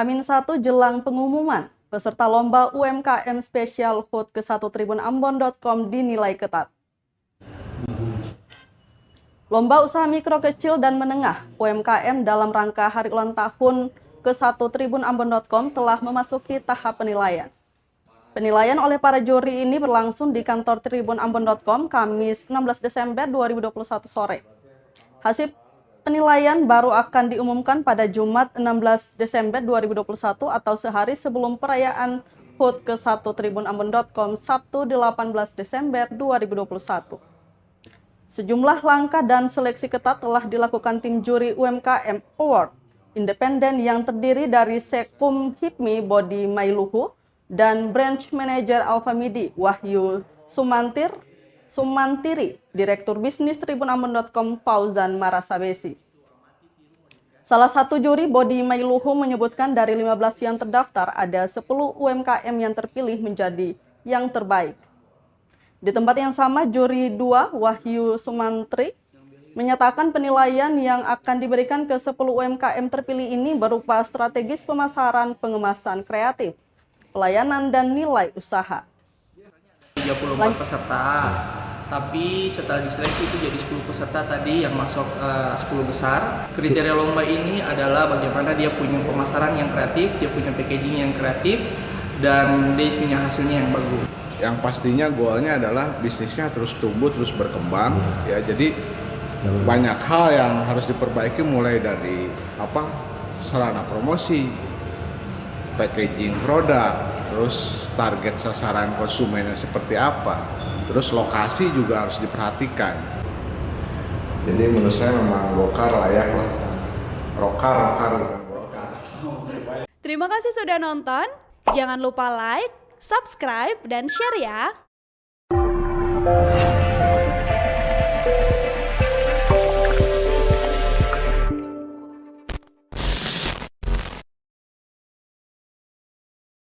H-1 jelang pengumuman, peserta lomba UMKM Spesial HUT ke-1 tribunambon.com dinilai ketat. Lomba usaha mikro kecil dan menengah UMKM dalam rangka hari ulang tahun ke-1 tribunambon.com telah memasuki tahap penilaian. Penilaian oleh para juri ini berlangsung di kantor tribunambon.com Kamis 16 Desember 2021 sore. Hasil penilaian baru akan diumumkan pada Jumat 16 Desember 2021 atau sehari sebelum perayaan HUT ke-1 tribunambon.com Sabtu 18 Desember 2021. Sejumlah langkah dan seleksi ketat telah dilakukan tim juri UMKM Award independen yang terdiri dari Sekum Hipmi Bodi Mailuhu dan Branch Manager Alfamidi Wahyu Sumantiri, Direktur Bisnis tribunambon.com Fauzan Marasabesi. Salah satu juri Bodi Mailuhu menyebutkan dari 15 yang terdaftar ada 10 UMKM yang terpilih menjadi yang terbaik. Di tempat yang sama, juri 2 Wahyu Sumantri menyatakan penilaian yang akan diberikan ke 10 UMKM terpilih ini berupa strategis pemasaran, pengemasan kreatif, pelayanan, dan nilai usaha. 34 peserta, tapi setelah diseleksi itu jadi 10 peserta tadi yang masuk 10 besar. Kriteria lomba ini adalah bagaimana dia punya pemasaran yang kreatif, dia punya packaging yang kreatif, dan dia punya hasilnya yang bagus. Yang pastinya goalnya adalah bisnisnya terus tumbuh, terus berkembang, ya. Jadi banyak hal yang harus diperbaiki, mulai dari sarana promosi, packaging produk, terus target sasaran konsumennya seperti apa, terus lokasi juga harus diperhatikan. Jadi menurut saya memang Gokar layak lah. Rokar. Terima kasih sudah nonton. Jangan lupa like, subscribe, dan share ya.